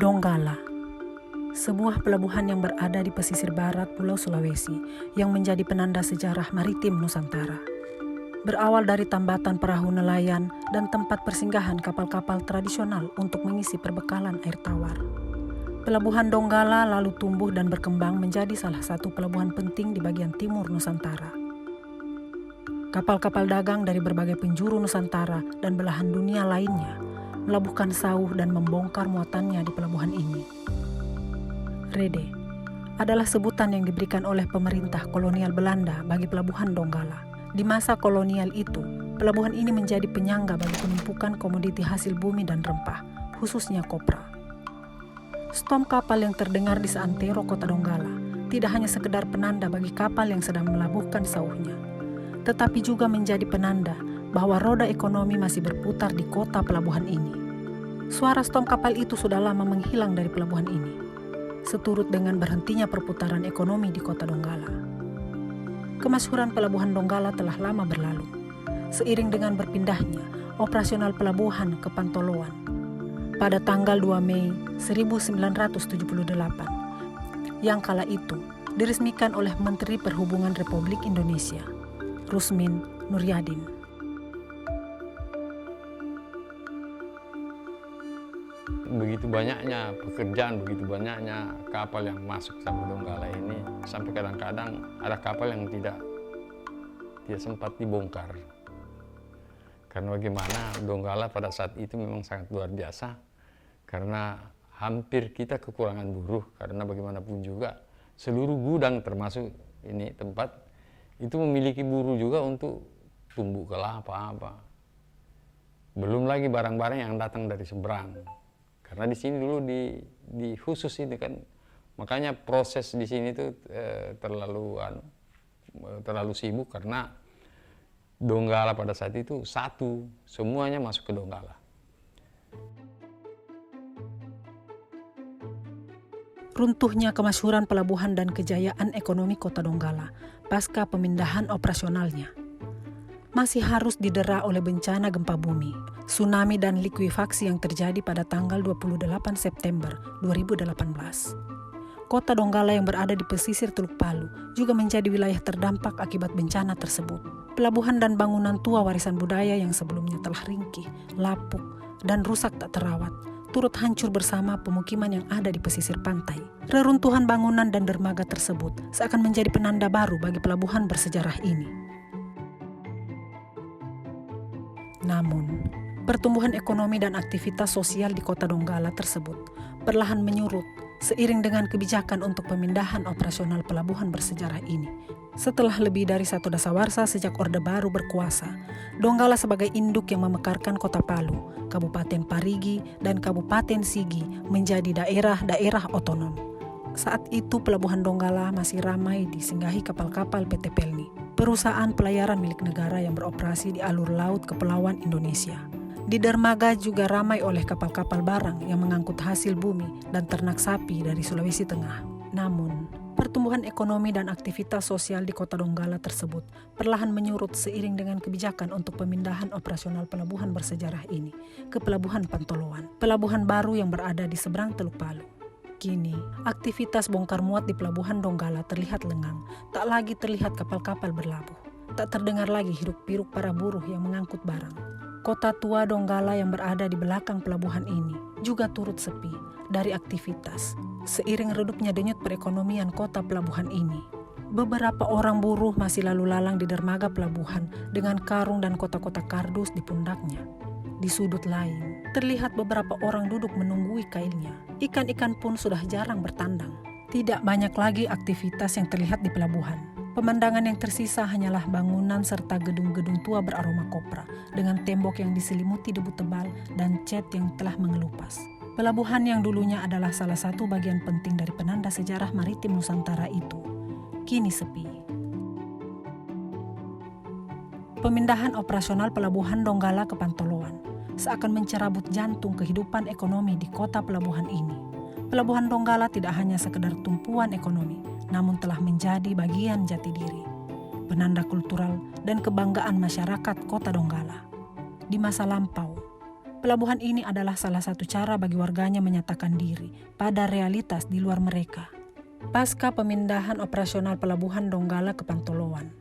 Donggala, sebuah pelabuhan yang berada di pesisir barat Pulau Sulawesi yang menjadi penanda sejarah maritim Nusantara. Berawal dari tambatan perahu nelayan dan tempat persinggahan kapal-kapal tradisional untuk mengisi perbekalan air tawar. Pelabuhan Donggala lalu tumbuh dan berkembang menjadi salah satu pelabuhan penting di bagian timur Nusantara. Kapal-kapal dagang dari berbagai penjuru Nusantara dan belahan dunia lainnya melabuhkan sauh dan membongkar muatannya di pelabuhan ini. Rede adalah sebutan yang diberikan oleh pemerintah kolonial Belanda bagi pelabuhan Donggala. Di masa kolonial itu, pelabuhan ini menjadi penyangga bagi penumpukan komoditi hasil bumi dan rempah, khususnya kopra. Stom kapal yang terdengar di seantero kota Donggala tidak hanya sekedar penanda bagi kapal yang sedang melabuhkan sauhnya, tetapi juga menjadi penanda bahwa roda ekonomi masih berputar di kota pelabuhan ini. Suara stom kapal itu sudah lama menghilang dari pelabuhan ini, seturut dengan berhentinya perputaran ekonomi di kota Donggala. Kemasyhuran pelabuhan Donggala telah lama berlalu, seiring dengan berpindahnya operasional pelabuhan ke Pantoloan pada tanggal 2 Mei 1978, yang kala itu diresmikan oleh Menteri Perhubungan Republik Indonesia, Rusmin Nuryadin. Begitu banyaknya pekerjaan, begitu banyaknya kapal yang masuk sampai Donggala ini, sampai kadang-kadang ada kapal yang tidak sempat dibongkar. Karena bagaimana Donggala pada saat itu memang sangat luar biasa, karena hampir kita kekurangan buruh, karena bagaimanapun juga seluruh gudang termasuk ini tempat itu memiliki buruh juga untuk tumbuh kelapa apa. Belum lagi barang-barang yang datang dari seberang. Karena di sini dulu di khusus ini kan, makanya proses di sini tuh terlalu sibuk karena Donggala pada saat itu satu, semuanya masuk ke Donggala. Runtuhnya kemasyhuran pelabuhan dan kejayaan ekonomi kota Donggala pasca pemindahan operasionalnya masih harus didera oleh bencana gempa bumi, tsunami dan likuifaksi yang terjadi pada tanggal 28 September 2018. Kota Donggala yang berada di pesisir Teluk Palu juga menjadi wilayah terdampak akibat bencana tersebut. Pelabuhan dan bangunan tua warisan budaya yang sebelumnya telah ringkih, lapuk, dan rusak tak terawat turut hancur bersama pemukiman yang ada di pesisir pantai. Reruntuhan bangunan dan dermaga tersebut seakan menjadi penanda baru bagi pelabuhan bersejarah ini. Namun, pertumbuhan ekonomi dan aktivitas sosial di kota Donggala tersebut perlahan menyurut seiring dengan kebijakan untuk pemindahan operasional pelabuhan bersejarah ini. Setelah lebih dari 1 dasawarsa sejak Orde Baru berkuasa, Donggala sebagai induk yang memekarkan kota Palu, Kabupaten Parigi, dan Kabupaten Sigi menjadi daerah-daerah otonom. Saat itu pelabuhan Donggala masih ramai disinggahi kapal-kapal PT Pelni, perusahaan pelayaran milik negara yang beroperasi di alur laut Kepulauan Indonesia. Di dermaga juga ramai oleh kapal-kapal barang yang mengangkut hasil bumi dan ternak sapi dari Sulawesi Tengah. Namun, pertumbuhan ekonomi dan aktivitas sosial di kota Donggala tersebut perlahan menyurut seiring dengan kebijakan untuk pemindahan operasional pelabuhan bersejarah ini ke Pelabuhan Pantoloan, pelabuhan baru yang berada di seberang Teluk Palu. Kini, aktivitas bongkar muat di Pelabuhan Donggala terlihat lengang, tak lagi terlihat kapal-kapal berlabuh. Tak terdengar lagi hiruk-pikuk para buruh yang mengangkut barang. Kota tua Donggala yang berada di belakang pelabuhan ini juga turut sepi dari aktivitas, seiring redupnya denyut perekonomian kota pelabuhan ini. Beberapa orang buruh masih lalu lalang di dermaga pelabuhan dengan karung dan kotak-kotak kardus di pundaknya. Di sudut lain, terlihat beberapa orang duduk menunggui kailnya. Ikan-ikan pun sudah jarang bertandang. Tidak banyak lagi aktivitas yang terlihat di pelabuhan. Pemandangan yang tersisa hanyalah bangunan serta gedung-gedung tua beraroma kopra dengan tembok yang diselimuti debu tebal dan cat yang telah mengelupas. Pelabuhan yang dulunya adalah salah satu bagian penting dari penanda sejarah maritim Nusantara itu, kini sepi. Pemindahan operasional pelabuhan Donggala ke Pantoloan seakan mencerabut jantung kehidupan ekonomi di kota pelabuhan ini. Pelabuhan Donggala tidak hanya sekedar tumpuan ekonomi, namun telah menjadi bagian jati diri, penanda kultural dan kebanggaan masyarakat kota Donggala. Di masa lampau, Pelabuhan ini adalah salah satu cara bagi warganya menyatakan diri pada realitas di luar mereka. Pasca pemindahan operasional Pelabuhan Donggala ke Pantoloan,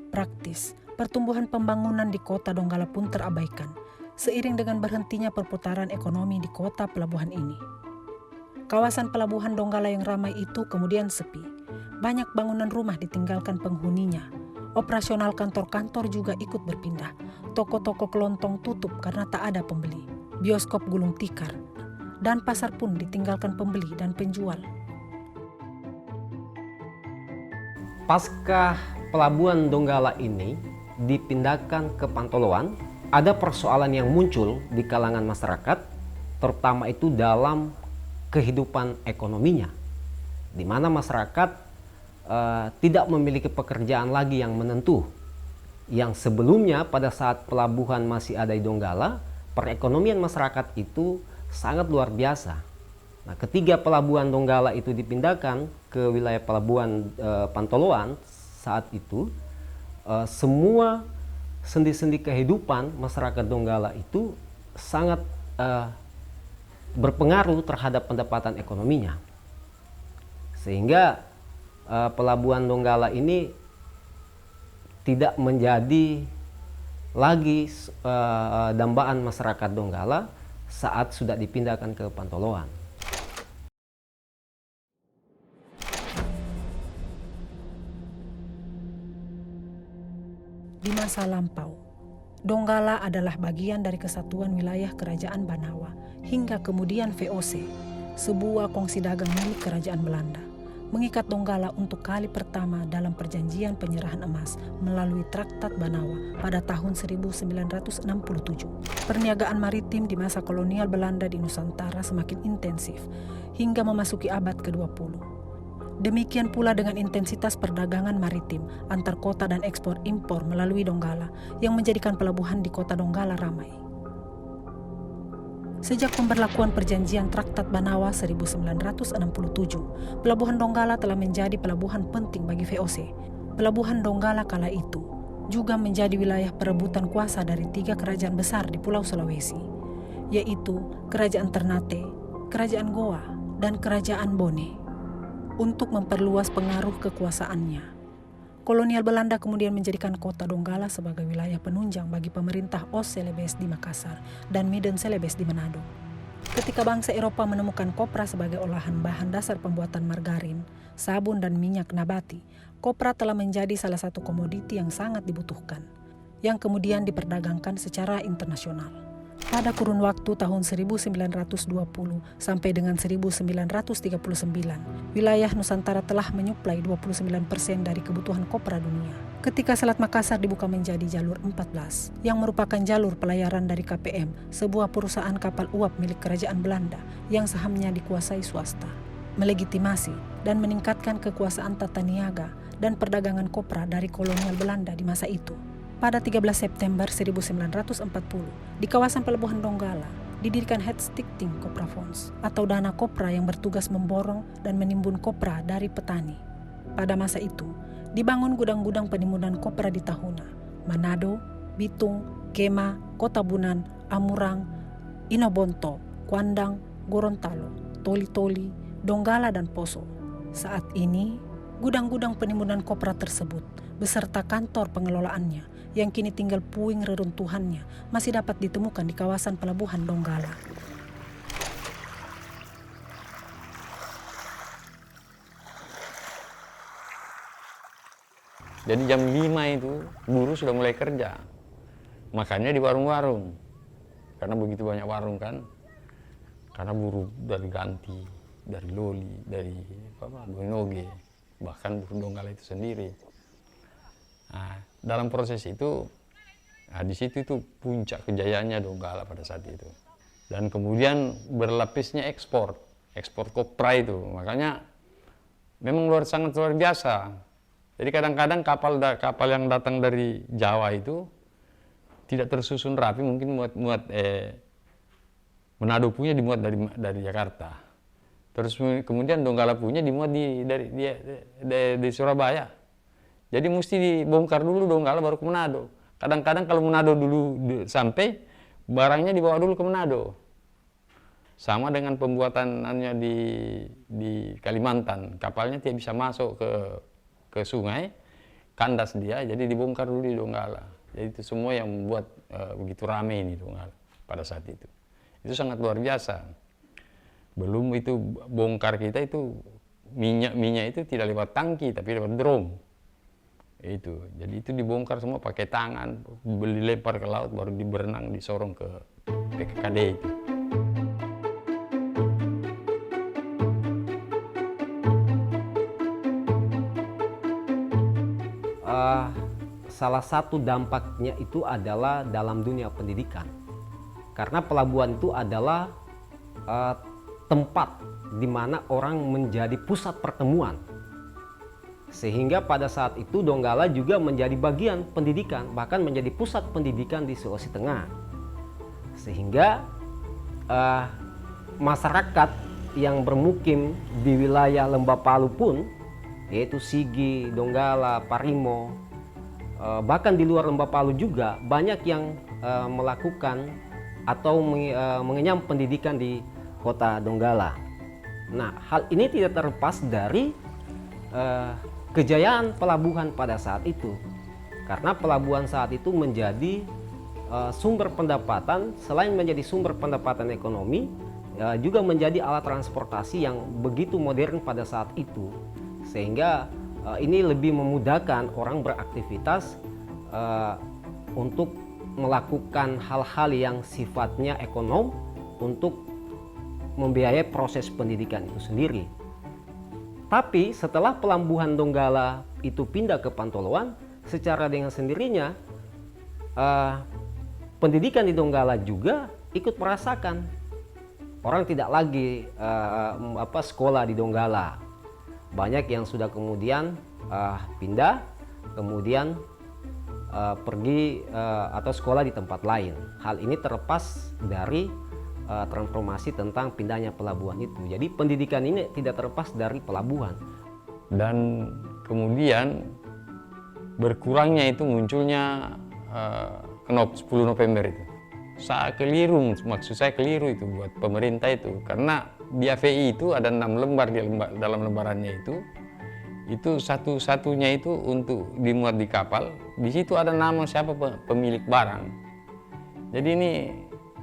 praktis, pertumbuhan pembangunan di kota Donggala pun terabaikan, seiring dengan berhentinya perputaran ekonomi di kota pelabuhan ini. Kawasan Pelabuhan Donggala yang ramai itu kemudian sepi. Banyak bangunan rumah ditinggalkan penghuninya. Operasional kantor-kantor juga ikut berpindah. Toko-toko kelontong tutup karena tak ada pembeli. Bioskop gulung tikar. Dan pasar pun ditinggalkan pembeli dan penjual. Pasca Pelabuhan Donggala ini dipindahkan ke Pantoloan, ada persoalan yang muncul di kalangan masyarakat, terutama itu dalam kehidupan ekonominya, di mana masyarakat tidak memiliki pekerjaan lagi yang menentu. Yang sebelumnya pada saat pelabuhan masih ada di Donggala, perekonomian masyarakat itu sangat luar biasa. Nah, ketika Pelabuhan Donggala itu dipindahkan ke wilayah Pelabuhan Pantoloan saat itu, semua sendi-sendi kehidupan masyarakat Donggala itu sangat berpengaruh terhadap pendapatan ekonominya. Sehingga Pelabuhan Donggala ini tidak menjadi lagi dambaan masyarakat Donggala saat sudah dipindahkan ke Pantoloan. Di masa lampau, Donggala adalah bagian dari kesatuan wilayah Kerajaan Banawa hingga kemudian VOC, sebuah kongsi dagang milik Kerajaan Belanda, mengikat Donggala untuk kali pertama dalam perjanjian penyerahan emas melalui Traktat Banawa pada tahun 1967. Perniagaan maritim di masa kolonial Belanda di Nusantara semakin intensif hingga memasuki abad ke-20. Demikian pula dengan intensitas perdagangan maritim antar kota dan ekspor-impor melalui Donggala yang menjadikan pelabuhan di kota Donggala ramai. Sejak pemberlakuan perjanjian Traktat Banawa 1967, Pelabuhan Donggala telah menjadi pelabuhan penting bagi VOC. Pelabuhan Donggala kala itu juga menjadi wilayah perebutan kuasa dari 3 kerajaan besar di Pulau Sulawesi, yaitu Kerajaan Ternate, Kerajaan Goa, dan Kerajaan Bone. Untuk memperluas pengaruh kekuasaannya, kolonial Belanda kemudian menjadikan kota Donggala sebagai wilayah penunjang bagi pemerintah Oost Celebes di Makassar dan Midden Celebes di Manado. Ketika bangsa Eropa menemukan kopra sebagai olahan bahan dasar pembuatan margarin, sabun dan minyak nabati, kopra telah menjadi salah satu komoditi yang sangat dibutuhkan, yang kemudian diperdagangkan secara internasional. Pada kurun waktu tahun 1920 sampai dengan 1939, wilayah Nusantara telah menyuplai 29% dari kebutuhan kopra dunia. Ketika Selat Makassar dibuka menjadi jalur 14, yang merupakan jalur pelayaran dari KPM, sebuah perusahaan kapal uap milik Kerajaan Belanda yang sahamnya dikuasai swasta, melegitimasi dan meningkatkan kekuasaan tata niaga dan perdagangan kopra dari kolonial Belanda di masa itu. Pada 13 September 1940, di kawasan Pelabuhan Donggala, didirikan Headstichting Kopra Fonds atau dana kopra yang bertugas memborong dan menimbun kopra dari petani. Pada masa itu, dibangun gudang-gudang penimbunan kopra di Tahuna, Manado, Bitung, Kema, Kota Bunan, Amurang, Inobonto, Kuandang, Gorontalo, Toli-Toli, Donggala, dan Poso. Saat ini, gudang-gudang penimbunan kopra tersebut beserta kantor pengelolaannya yang kini tinggal puing reruntuhannya masih dapat ditemukan di kawasan Pelabuhan Donggala. Jadi jam 5 itu buruh sudah mulai kerja. Makanya di warung-warung. Karena begitu banyak warung kan. Karena buruh dari Ganti, dari Loli, dari Bonoge, bahkan buruh Donggala itu sendiri. Nah, dalam proses itu, di situ itu puncak kejayaannya Donggala pada saat itu. Dan kemudian berlapisnya ekspor kopra itu. Makanya memang sangat luar biasa. Jadi kadang-kadang kapal yang datang dari Jawa itu tidak tersusun rapi, mungkin muat Manado punya dimuat dari Jakarta. Terus kemudian Donggala punya dimuat di Surabaya. Jadi mesti dibongkar dulu Donggala baru ke Manado. Kadang-kadang kalau Manado dulu sampai, barangnya dibawa dulu ke Manado. Sama dengan pembuatannya di Kalimantan, kapalnya tidak bisa masuk ke sungai, kandas dia, jadi dibongkar dulu di Donggala. Jadi itu semua yang membuat begitu ramai ini Donggala pada saat itu. Itu sangat luar biasa. Belum itu bongkar kita itu minyak itu tidak lewat tangki tapi lewat drum. Itu. Jadi itu dibongkar semua pakai tangan, dilempar ke laut baru berenang disorong ke PKKD itu. Salah satu dampaknya itu adalah dalam dunia pendidikan. Karena pelabuhan itu adalah tempat di mana orang menjadi pusat pertemuan. Sehingga pada saat itu Donggala juga menjadi bagian pendidikan, bahkan menjadi pusat pendidikan di Sulawesi Tengah. Sehingga masyarakat yang bermukim di wilayah Lembah Palu pun, yaitu Sigi, Donggala, Parimo, bahkan di luar Lembah Palu juga banyak yang melakukan atau mengenyam pendidikan di kota Donggala. Nah, hal ini tidak terlepas dari kejayaan pelabuhan pada saat itu, karena pelabuhan saat itu menjadi sumber pendapatan. Selain menjadi sumber pendapatan ekonomi, juga menjadi alat transportasi yang begitu modern pada saat itu, sehingga ini lebih memudahkan orang beraktivitas untuk melakukan hal-hal yang sifatnya ekonom untuk membiayai proses pendidikan itu sendiri. Tapi setelah pelabuhan Donggala itu pindah ke Pantoloan, secara dengan sendirinya pendidikan di Donggala juga ikut merasakan. Orang tidak lagi sekolah di Donggala. Banyak yang sudah kemudian pindah, kemudian pergi atau sekolah di tempat lain. Hal ini terlepas dari transformasi tentang pindahnya pelabuhan itu. Jadi pendidikan ini tidak terlepas dari pelabuhan. Dan kemudian berkurangnya itu munculnya KNOP 10 November itu. Saya keliru, maksud saya keliru itu buat pemerintah itu. Karena di AVI itu ada 6 lembar dalam lembarannya itu satu-satunya itu untuk dimuat di kapal. Di situ ada nama siapa pemilik barang. Jadi ini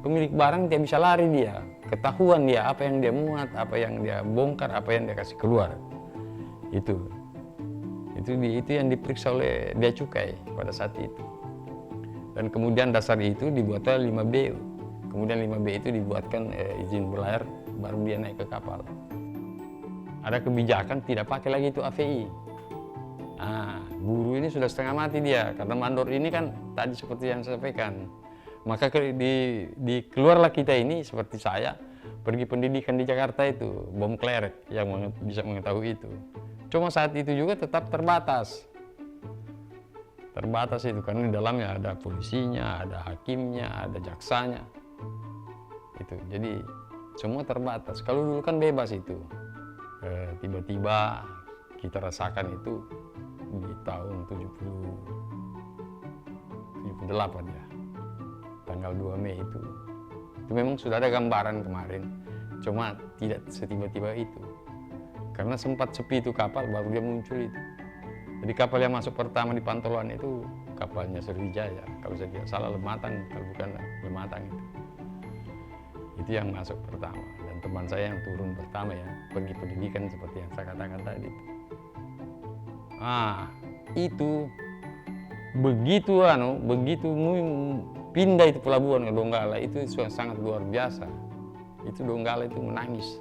pemilik barang tidak bisa lari dia, ketahuan dia apa yang dia muat, apa yang dia bongkar, apa yang dia kasih keluar. Itu yang diperiksa oleh Bea Cukai pada saat itu. Dan kemudian dasar itu dibuatnya 5B. Kemudian 5B itu dibuatkan izin berlayar, baru dia naik ke kapal. Ada kebijakan tidak pakai lagi itu AVI. Nah, buruh ini sudah setengah mati dia, karena mandor ini kan tadi seperti yang saya sampaikan. Maka keluarlah kita ini seperti saya, pergi pendidikan di Jakarta itu, bom klerek yang bisa mengetahui itu. Cuma saat itu juga tetap terbatas. Terbatas itu karena di dalamnya ada polisinya, ada hakimnya, ada jaksanya. Itu. Jadi semua terbatas. Kalau dulu kan bebas itu. Tiba-tiba kita rasakan itu di tahun 78 ya. Tanggal 2 Mei itu memang sudah ada gambaran kemarin, cuma tidak setiba-tiba itu karena sempat sepi itu kapal, baru dia muncul itu. Jadi kapal yang masuk pertama di Pantoloan itu kapalnya Sriwijaya, kalau saya tidak salah Lematang, kalau bukan Lematang itu yang masuk pertama. Dan teman saya yang turun pertama ya pergi pendidikan seperti yang saya katakan tadi. Itu begitu pindah itu pelabuhan ke Donggala itu sangat luar biasa. Itu Donggala itu menangis.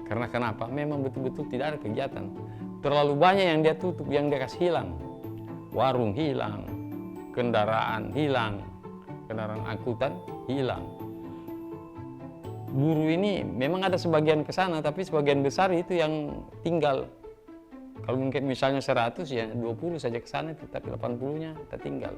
Karena kenapa? Memang betul-betul tidak ada kegiatan. Terlalu banyak yang dia tutup, yang dia kasih hilang. Warung hilang, kendaraan hilang, kendaraan angkutan hilang. Buruh ini memang ada sebagian ke sana, tapi sebagian besar itu yang tinggal. Kalau mungkin misalnya 100 ya 20 saja ke sana, tapi 80-nya tertinggal.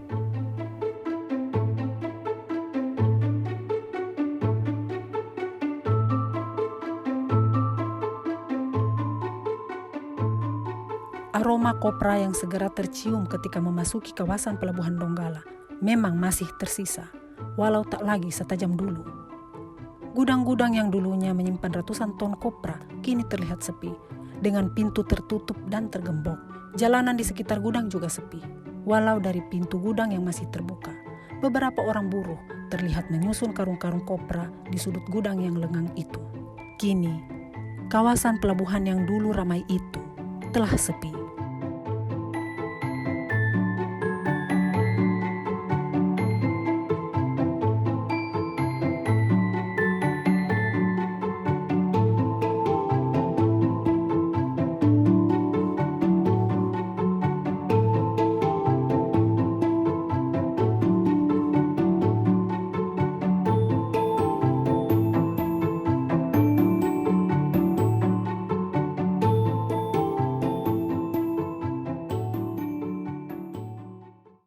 Aroma kopra yang segera tercium ketika memasuki kawasan pelabuhan Donggala memang masih tersisa. walau tak lagi setajam dulu. Gudang-gudang yang dulunya menyimpan ratusan ton kopra kini terlihat sepi, dengan pintu tertutup dan tergembok. Jalanan di sekitar gudang juga sepi, walau dari pintu gudang yang masih terbuka, beberapa orang buruh terlihat menyusun karung-karung kopra di sudut gudang yang lengang itu. Kini, kawasan pelabuhan yang dulu ramai itu telah sepi.